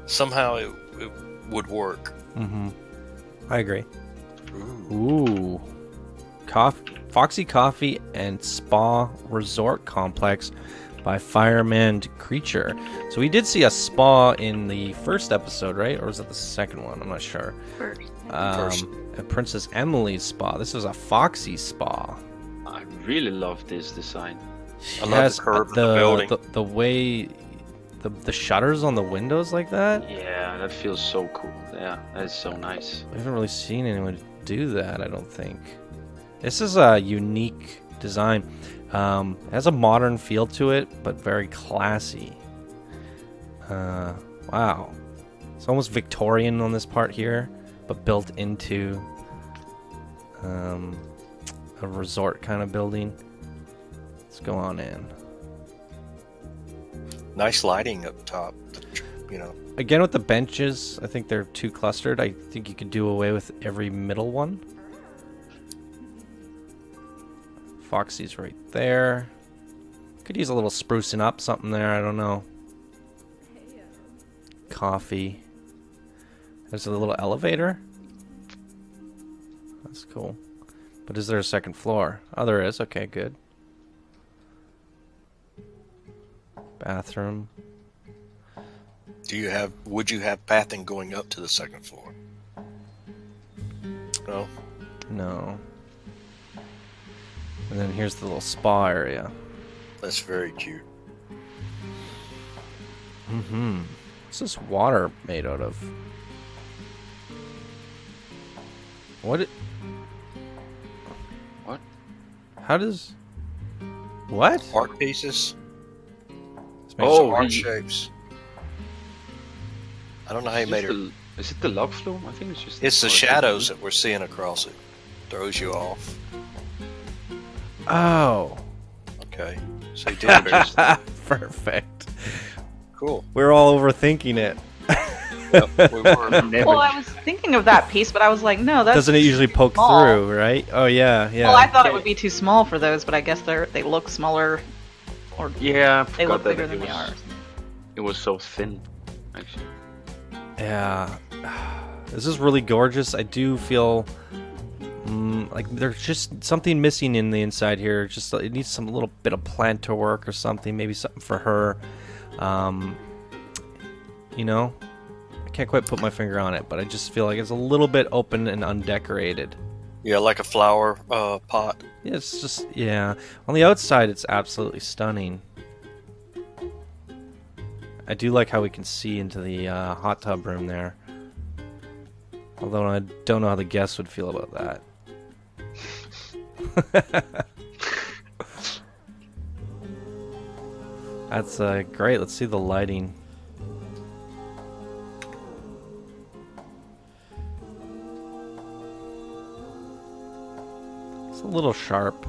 Speaker 3: somehow it would work.
Speaker 1: Mm-hmm. I agree.
Speaker 3: Ooh.
Speaker 1: Ooh. Foxy Coffee and Spa Resort Complex by Fireman Creature. So we did see a spa in the first episode, right? Or was it the second one? I'm not sure.
Speaker 3: First.
Speaker 1: A Princess Emily's spa. This is a Foxy spa.
Speaker 5: I really love this design.
Speaker 3: I love the curve of the building.
Speaker 1: The way the shutters on the windows like that.
Speaker 5: Yeah, that feels so cool. Yeah, that's so nice.
Speaker 1: We haven't really seen anyone do that, I don't think. This is a unique design. It has a modern feel to it, but very classy. Wow. It's almost Victorian on this part here, but built into a resort kind of building. Let's go on in.
Speaker 3: Nice lighting up top, you know.
Speaker 1: Again, with the benches, I think they're too clustered. I think you could do away with every middle one. Foxy's right there. Could use a little sprucing up, something there, I don't know. Coffee. There's a little elevator. That's cool. But is there a second floor? Oh, there is. Okay, good. Bathroom.
Speaker 3: Would you have pathing going up to the second floor? No.
Speaker 1: No. And then here's the little spa area.
Speaker 3: That's very cute.
Speaker 1: Mm-hmm. What's this water made out of? What?
Speaker 5: What?
Speaker 1: How does? What?
Speaker 3: Art pieces.
Speaker 1: This makes-
Speaker 5: Oh,
Speaker 3: Art shapes. I don't know how you made it.
Speaker 5: Is it the log flume? I think it's just.
Speaker 3: It's the shadows that we're seeing across it. Throws you off.
Speaker 1: Oh.
Speaker 3: Okay. So you did it.
Speaker 1: Perfect.
Speaker 3: Cool.
Speaker 1: We're all overthinking it.
Speaker 3: Yep, we were.
Speaker 4: Well, I was thinking of that piece, but I was like, no, that's
Speaker 1: Doesn't it usually poke
Speaker 4: small.
Speaker 1: through, right? Oh yeah, yeah.
Speaker 4: Well, I thought it would be too small for those, but I guess they look smaller, or
Speaker 5: Yeah, I
Speaker 4: they look
Speaker 5: forgot that
Speaker 4: bigger
Speaker 5: it
Speaker 4: than
Speaker 5: was,
Speaker 4: they are.
Speaker 5: It was so thin, actually.
Speaker 1: Yeah. This is really gorgeous. I do feel like there's just something missing in the inside here. Just it needs some little bit of planter work or something. Maybe something for her. You know, I can't quite put my finger on it, but I just feel like it's a little bit open and undecorated.
Speaker 3: Yeah, like a flower pot.
Speaker 1: Yeah, it's just, yeah. On the outside, it's absolutely stunning. I do like how we can see into the hot tub room there. Although I don't know how the guests would feel about that. That's great. Let's see the lighting. It's a little sharp.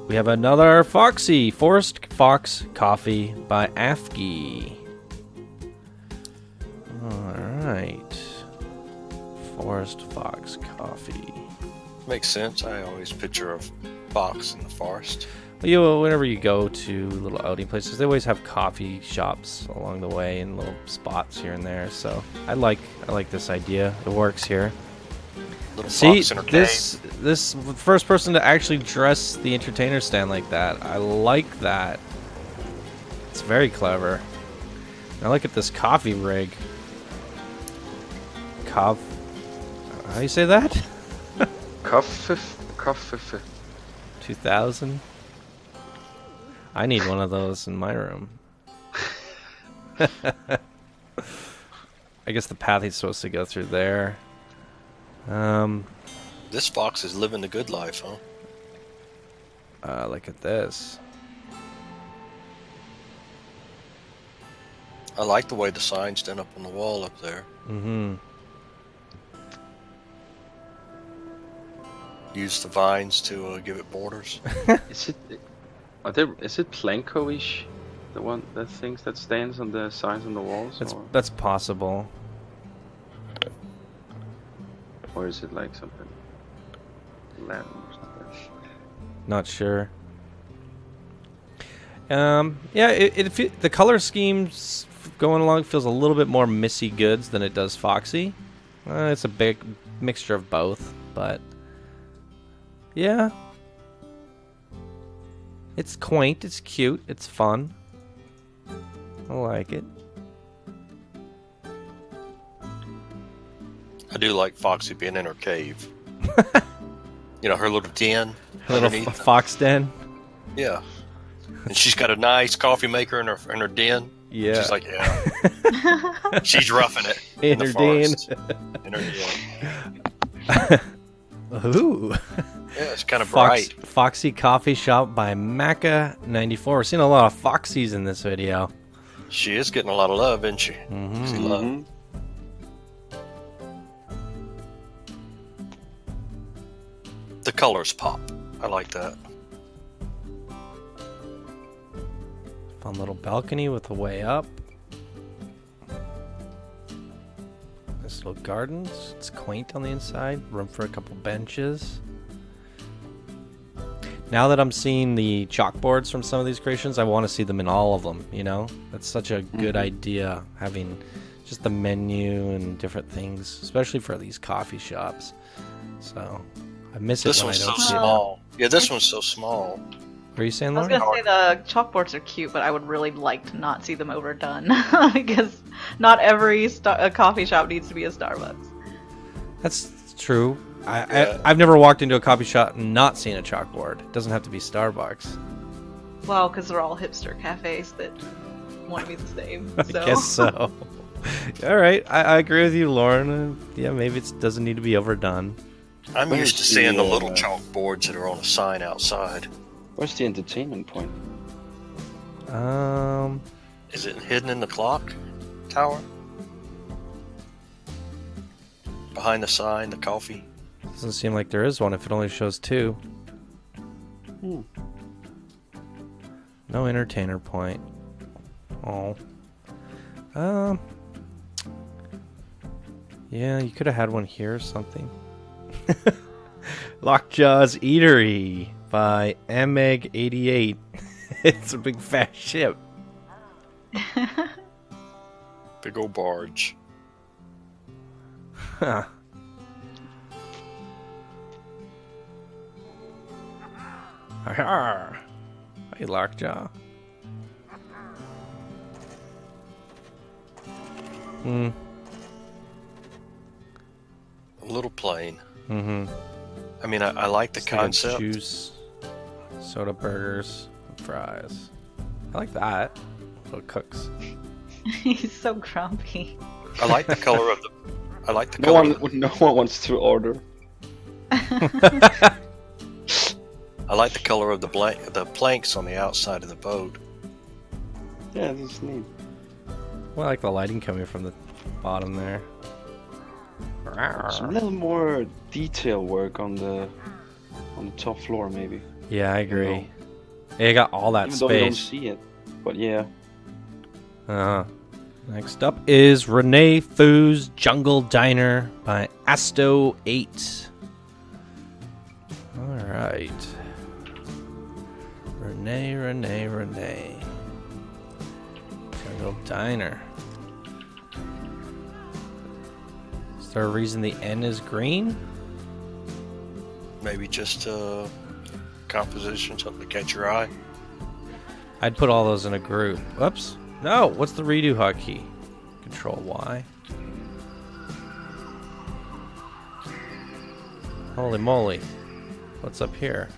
Speaker 1: We have another Foxy Forest Fox Coffee by Afgi. Alright. Forest Fox Coffee.
Speaker 3: Makes sense. I always picture a fox in the forest.
Speaker 1: Well, whenever you go to little outing places, they always have coffee shops along the way and little spots here and there. So I like this idea. It works here.
Speaker 3: Little
Speaker 1: See,
Speaker 3: fox in her
Speaker 1: this first person to actually dress the entertainer stand like that. I like that. It's very clever. Now look at this coffee rig. How do you say that?
Speaker 5: Coffee.
Speaker 1: 2000. I need one of those in my room. I guess the path he's supposed to go through there.
Speaker 3: This fox is living the good life, huh?
Speaker 1: Look at this.
Speaker 3: I like the way the sign's done up on the wall up there.
Speaker 1: Mm-hmm.
Speaker 3: Use the vines to give it borders.
Speaker 5: Is it PlanCo-ish? The things that stands on the sides on the walls? Or?
Speaker 1: That's possible.
Speaker 2: Or is it like something Latin or something?
Speaker 1: Not sure. Yeah, the color schemes going along feels a little bit more Missy Goods than it does Foxy. It's a big mixture of both, but yeah. It's quaint, it's cute, it's fun. I like it.
Speaker 3: I do like Foxy being in her cave. You know, her little den.
Speaker 1: Her little
Speaker 3: underneath.
Speaker 1: fox den.
Speaker 3: Yeah. And she's got a nice coffee maker in her den.
Speaker 1: Yeah.
Speaker 3: She's like, yeah. She's roughing it in the
Speaker 1: her
Speaker 3: forest.
Speaker 1: den.
Speaker 3: In her den.
Speaker 1: Ooh.
Speaker 3: Yeah, it's kind of bright.
Speaker 1: Foxy Coffee Shop by Maca94. We're seeing a lot of Foxies in this video.
Speaker 3: She is getting a lot of love, isn't she?
Speaker 1: Mm-hmm.
Speaker 3: She love. The colors pop. I like that.
Speaker 1: Fun little balcony with a way up. Nice little gardens. It's quaint on the inside. Room for a couple benches. Now that I'm seeing the chalkboards from some of these creations, I want to see them in all of them, you know? That's such a good idea, having just the menu and different things, especially for these coffee shops. So, I miss it
Speaker 3: This
Speaker 1: when
Speaker 3: one's
Speaker 1: I
Speaker 3: so
Speaker 1: don't see it.
Speaker 3: small. Yeah, this one's so small.
Speaker 1: What are you saying,
Speaker 4: I was
Speaker 1: Lauren?
Speaker 4: gonna say the chalkboards are cute, but I would really like to not see them overdone because not every a coffee shop needs to be a Starbucks.
Speaker 1: That's true.
Speaker 3: Yeah.
Speaker 1: I've never walked into a coffee shop and not seen a chalkboard. It doesn't have to be Starbucks.
Speaker 4: Well, because they're all hipster cafes that want to be the same. So.
Speaker 1: I guess so. All right, I agree with you, Lauren. Yeah, maybe it doesn't need to be overdone.
Speaker 3: I'm
Speaker 2: Where's
Speaker 3: used to seeing the
Speaker 2: the,
Speaker 3: little chalkboards that are on a sign outside.
Speaker 2: Where's the entertainment point?
Speaker 3: Is it hidden in the clock tower? Behind the sign, the coffee?
Speaker 1: Doesn't seem like there is one if it only shows 2. No entertainer point. Oh. Yeah, you could have had one here or something. Lockjaw's Eatery by Meg88. It's a big fat ship.
Speaker 3: Big old barge.
Speaker 1: Huh. Arr. Hey, Lockjaw.
Speaker 3: A little plain.
Speaker 1: Mm-hmm.
Speaker 3: I mean, I like the concept.
Speaker 1: Juice, soda burgers, and fries. I like that. Little cooks.
Speaker 4: He's so grumpy.
Speaker 3: I like the color of the. I like the
Speaker 2: No
Speaker 3: color.
Speaker 2: one wants to order.
Speaker 3: I like the color of the planks on the outside of the boat.
Speaker 2: Yeah, that's neat.
Speaker 1: Well, I like the lighting coming from the bottom there.
Speaker 2: Some little more detail work on the top floor, maybe.
Speaker 1: Yeah, I agree.
Speaker 2: know.
Speaker 1: Yeah, you got all that
Speaker 2: Even though you don't
Speaker 1: space.
Speaker 2: see it, but yeah.
Speaker 1: Next up is Rene Foo's Jungle Diner by Asto8. Alright. Rene. Jungle Diner. Is there a reason the N is green?
Speaker 3: Maybe just composition, something to catch your eye.
Speaker 1: I'd put all those in a group. Whoops. No, what's the redo hotkey? Control Y. Holy moly. What's up here?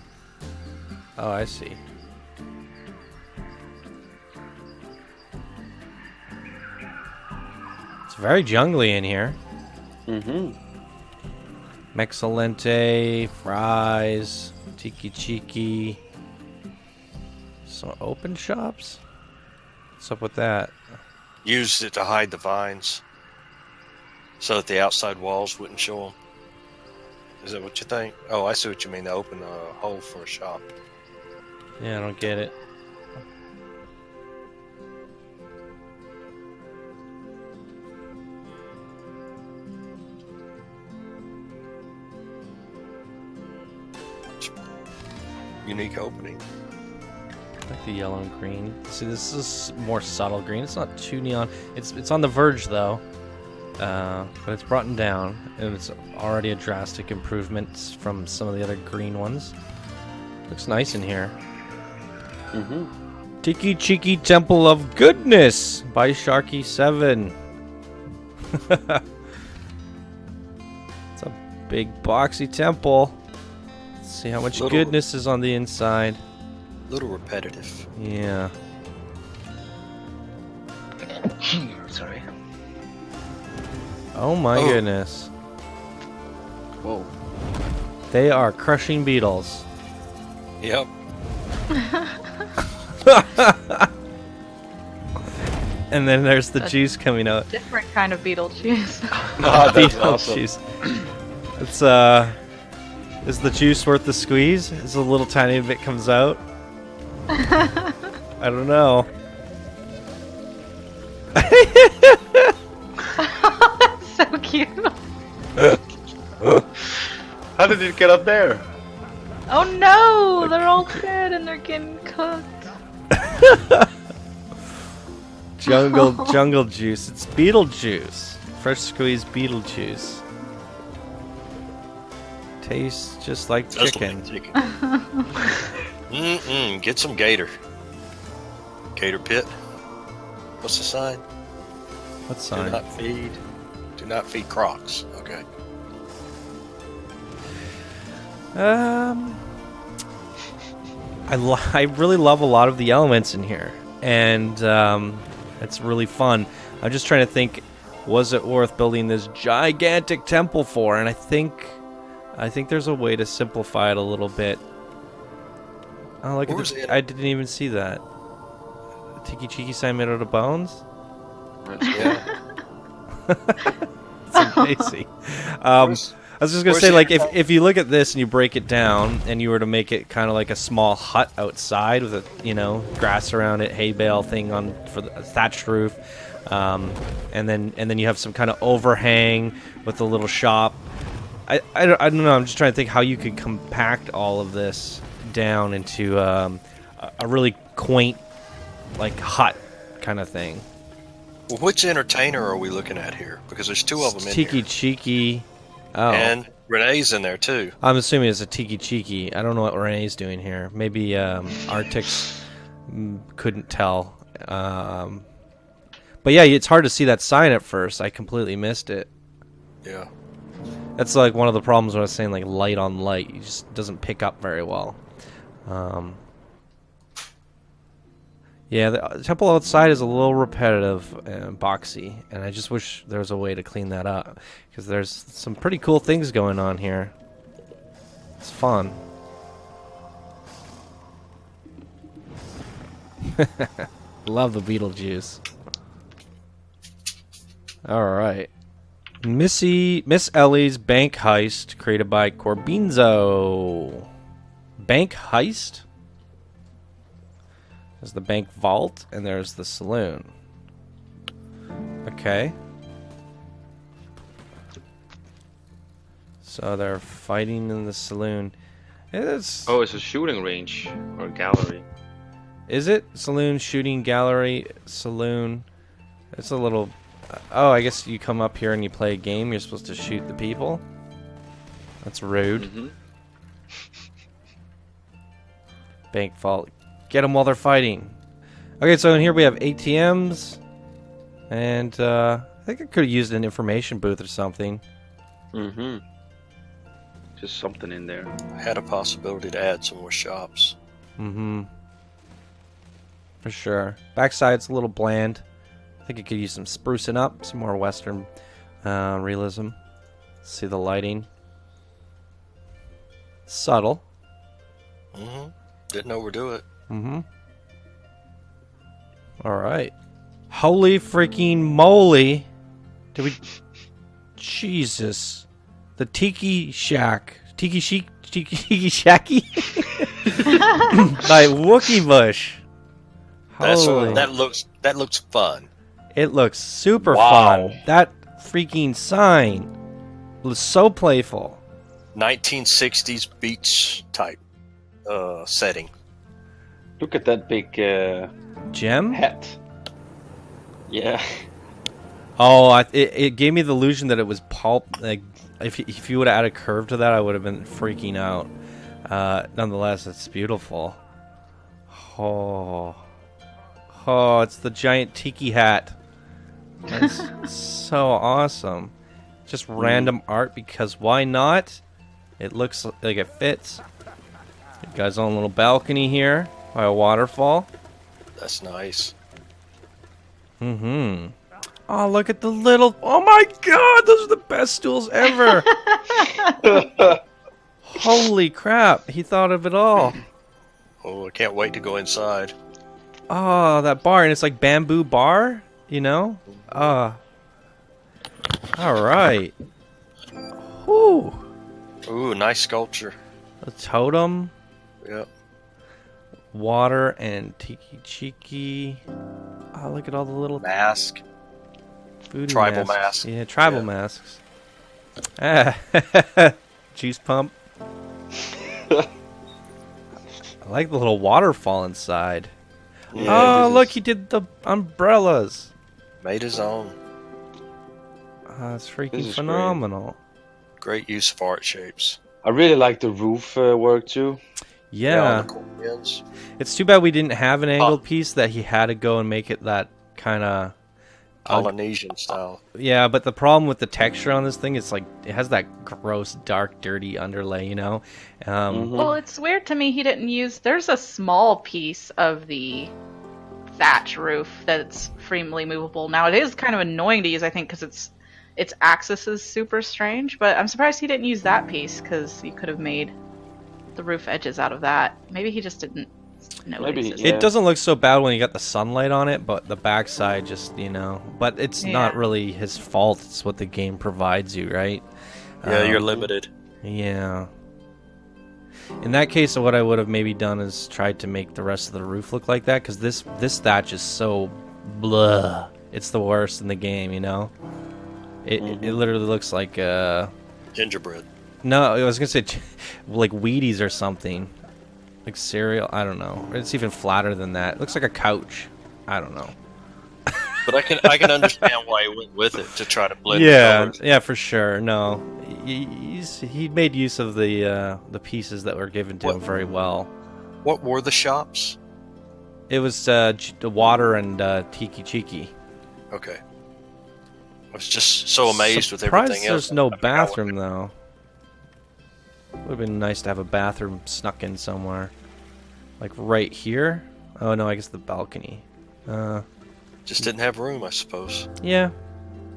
Speaker 1: Oh, I see. It's very jungly in here.
Speaker 2: Mm-hmm.
Speaker 1: Mexcellente, fries, Tiki Chiki. Some open shops? What's up with that?
Speaker 3: Used it to hide the vines, so that the outside walls wouldn't show them. Is that what you think? Oh, I see what you mean. They open a hole for a shop.
Speaker 1: Yeah, I don't get it.
Speaker 3: unique opening.
Speaker 1: I like the yellow and green. See, this is more subtle green. It's not too neon. It's on the verge though, but it's brought down, and it's already a drastic improvement from some of the other green ones. Looks nice in here. Tiki Cheeky Temple of Goodness by Sharky7. It's a big boxy temple. Let's see how much goodness is on the inside.
Speaker 3: Little repetitive.
Speaker 1: Yeah.
Speaker 5: Sorry.
Speaker 1: Oh my goodness.
Speaker 5: Whoa.
Speaker 1: They are crushing beetles.
Speaker 3: Yep.
Speaker 1: And then there's the juice coming out.
Speaker 4: Different kind of beetle juice.
Speaker 2: Oh, that's
Speaker 1: Beetle
Speaker 2: awesome.
Speaker 1: juice. It's is the juice worth the squeeze? Is a little tiny bit comes out? I don't know.
Speaker 4: That's so cute.
Speaker 2: How did it get up there?
Speaker 4: Oh no, they're all dead and they're getting cooked.
Speaker 1: Jungle juice. It's beetle juice. Fresh squeezed beetle juice. Tastes just like
Speaker 3: Just
Speaker 1: chicken.
Speaker 3: like chicken. Get some gator. Gator pit. What's the sign?
Speaker 1: What
Speaker 3: Do
Speaker 1: sign?
Speaker 3: not feed. Do not feed crocs. Okay.
Speaker 1: I really love a lot of the elements in here, and it's really fun. I'm just trying to think, was it worth building this gigantic temple for? And I think there's a way to simplify it a little bit. Oh, look
Speaker 3: Where's
Speaker 1: at
Speaker 3: it?
Speaker 1: this. I didn't even see that. Tiki Cheeky sign made out of bones?
Speaker 3: Yeah.
Speaker 1: It's amazing. I was just gonna
Speaker 3: where's
Speaker 1: say,
Speaker 3: the
Speaker 1: like,
Speaker 3: airport?
Speaker 1: if you look at this and you break it down, and you were to make it kind of like a small hut outside with a grass around it, hay bale thing on for the thatched roof, and then you have some kind of overhang with a little shop. I don't know. I'm just trying to think how you could compact all of this down into a really quaint, like, hut kind of thing.
Speaker 3: Well, which entertainer are we looking at here? Because there's two of them in
Speaker 1: Tiki
Speaker 3: here.
Speaker 1: Cheeky. Oh.
Speaker 3: And Renee's in there too.
Speaker 1: I'm assuming it's a Tiki Cheeky. I don't know what Rene's doing here. Maybe Arctics couldn't tell. But yeah, it's hard to see that sign at first. I completely missed it.
Speaker 3: Yeah.
Speaker 1: That's like one of the problems when I was saying, like, light on light. It just doesn't pick up very well. Yeah, the temple outside is a little repetitive and boxy, and I just wish there was a way to clean that up, because there's some pretty cool things going on here. It's fun. Love the Beetlejuice. Alright. Miss Ellie's Bank Heist, created by Corbinzo. Bank Heist? There's the bank vault, and there's the saloon. Okay. So they're fighting in the saloon. It's...
Speaker 5: Oh, it's a shooting range or gallery.
Speaker 1: Is it? Saloon, shooting, gallery, saloon. It's a little... Oh, I guess you come up here and you play a game. You're supposed to shoot the people. That's rude.
Speaker 5: Mm-hmm.
Speaker 1: Bank vault. Get them while they're fighting. Okay, so in here we have ATMs. And I think I could have used an information booth or something.
Speaker 5: Mm-hmm. Just something in there.
Speaker 3: Had a possibility to add some more shops.
Speaker 1: Mm-hmm. For sure. Backside's a little bland. I think it could use some sprucing up, some more Western realism. See the lighting. Subtle.
Speaker 3: Mm-hmm. Didn't overdo it.
Speaker 1: Mm-hmm. Alright. Holy freaking moly. Did we... Jesus. The Tiki Shack. Tiki Shacky? By Wookie Bush. Holy.
Speaker 3: That looks fun.
Speaker 1: It looks super
Speaker 2: Wow.
Speaker 1: fun. That freaking sign was so playful.
Speaker 3: 1960s beach type setting.
Speaker 2: Look at that big
Speaker 1: Gem?
Speaker 2: hat. Yeah.
Speaker 1: Oh, it gave me the illusion that it was pulp. Like, if you would have added a curve to that, I would have been freaking out. Nonetheless, it's beautiful. Oh, it's the giant tiki hat. That's so awesome. Just random art because why not? It looks like it fits. You guys on a little balcony here by a waterfall.
Speaker 3: That's nice.
Speaker 1: Mm-hmm. Oh, look at the little... Oh my god, those are the best stools ever! Holy crap, he thought of it all.
Speaker 3: Oh, I can't wait to go inside.
Speaker 1: Oh, that bar, and it's like bamboo bar, you know? Alright. Whew.
Speaker 3: Ooh, nice sculpture.
Speaker 1: A totem,
Speaker 3: Yep.
Speaker 1: water, and tiki. Oh, look at all the little
Speaker 3: Mask.
Speaker 1: voodoo
Speaker 3: Tribal
Speaker 1: masks.
Speaker 3: mask.
Speaker 1: Yeah, tribal
Speaker 3: Yeah.
Speaker 1: masks. Juice pump. I like the little waterfall inside.
Speaker 3: Yeah,
Speaker 1: Oh, look, he did the umbrellas.
Speaker 3: Made his own.
Speaker 1: That's
Speaker 2: This
Speaker 1: freaking
Speaker 2: is
Speaker 1: phenomenal.
Speaker 3: Great use of art shapes.
Speaker 2: I really like the roof work too.
Speaker 1: Yeah.
Speaker 3: on the corner ends.
Speaker 1: It's too bad we didn't have an angled piece that he had to go and make it that kind of...
Speaker 3: Polynesian style.
Speaker 1: Yeah, but the problem with the texture on this thing is like it has that gross, dark, dirty underlay, you know?
Speaker 4: Well, it's weird to me he didn't use. There's a small piece of the thatch roof that's freely movable. Now it is kind of annoying to use, I think, because its axis is super strange. But I'm surprised he didn't use that piece because you could have made the roof edges out of that. Maybe he just didn't know it
Speaker 2: Maybe,
Speaker 4: existed.
Speaker 2: yeah.
Speaker 1: It doesn't look so bad when you got the sunlight on it, but the backside just, you know... But it's not
Speaker 4: Yeah.
Speaker 1: really his fault. It's what the game provides you, right?
Speaker 3: Yeah, you're limited.
Speaker 1: Yeah. In that case, what I would have maybe done is tried to make the rest of the roof look like that, because this thatch is so blah. It's the worst in the game, you know? It literally looks like...
Speaker 3: Gingerbread.
Speaker 1: No, I was going to say like Wheaties or something. Like cereal, I don't know. It's even flatter than that. It looks like a couch. I don't know.
Speaker 3: But I can understand why he went with it to try to blend the
Speaker 1: Yeah,
Speaker 3: colors.
Speaker 1: yeah, for sure. No, he made use of the pieces that were given to him very well.
Speaker 3: What were the shops?
Speaker 1: It was the water and Tiki.
Speaker 3: Okay. I was just so amazed with
Speaker 1: Surprised
Speaker 3: everything else.
Speaker 1: there's no
Speaker 3: I forgot
Speaker 1: bathroom though. Would have been nice to have a bathroom snuck in somewhere, like right here. Oh no, I guess the balcony.
Speaker 3: Just didn't have room, I suppose.
Speaker 1: Yeah,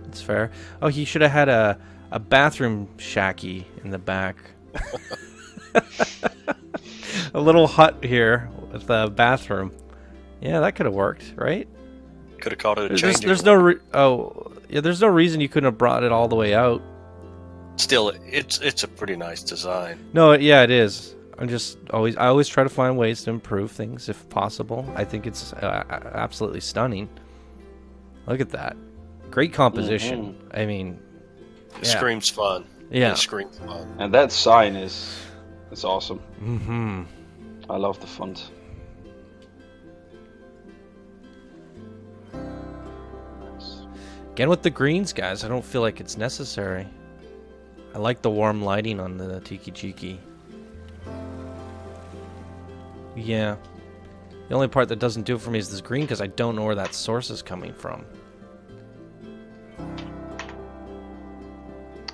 Speaker 1: that's fair. Oh, he should have had a bathroom shacky in the back. A little hut here with a bathroom. Yeah, that could have worked, right?
Speaker 3: Could have called it a changing
Speaker 1: There's
Speaker 3: room.
Speaker 1: there's no reason you couldn't have brought it all the way out.
Speaker 3: Still, it's a pretty nice design.
Speaker 1: No, yeah, it is. I always try to find ways to improve things if possible. I think it's absolutely stunning. Look at that. Great composition. I mean,
Speaker 3: It
Speaker 1: yeah.
Speaker 3: screams fun.
Speaker 1: Yeah.
Speaker 3: It screams fun.
Speaker 2: And that sign is awesome.
Speaker 1: Mm-hmm.
Speaker 2: I love the font.
Speaker 1: Again with the greens, guys. I don't feel like it's necessary. I like the warm lighting on the Tiki. Yeah. The only part that doesn't do it for me is this green because I don't know where that source is coming from.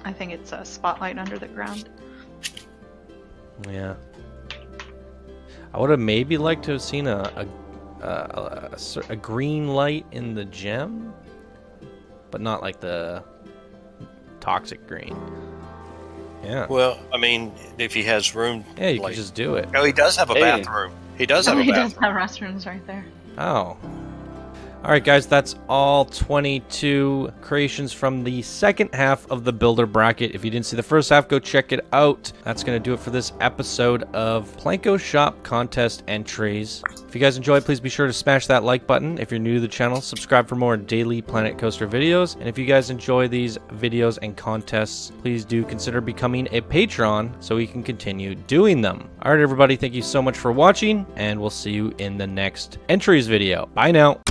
Speaker 4: I think it's a spotlight under the ground.
Speaker 1: Yeah. I would have maybe liked to have seen a green light in the gem, but not like the toxic green. Yeah.
Speaker 3: Well, I mean, if he has room...
Speaker 1: Yeah, you
Speaker 3: like,
Speaker 1: can just do it.
Speaker 3: Oh, he does have a
Speaker 2: Hey.
Speaker 3: bathroom. He does have a
Speaker 4: He does
Speaker 3: bathroom.
Speaker 4: have restrooms right there.
Speaker 1: Oh. Alright guys, that's all 22 creations from the second half of the builder bracket. If you didn't see the first half, go check it out. That's going to do it for this episode of PlanCo Shop Contest Entries. If you guys enjoyed, please be sure to smash that like button. If you're new to the channel, subscribe for more daily Planet Coaster videos. And if you guys enjoy these videos and contests, please do consider becoming a patron so we can continue doing them. Alright everybody, thank you so much for watching, and we'll see you in the next entries video. Bye now.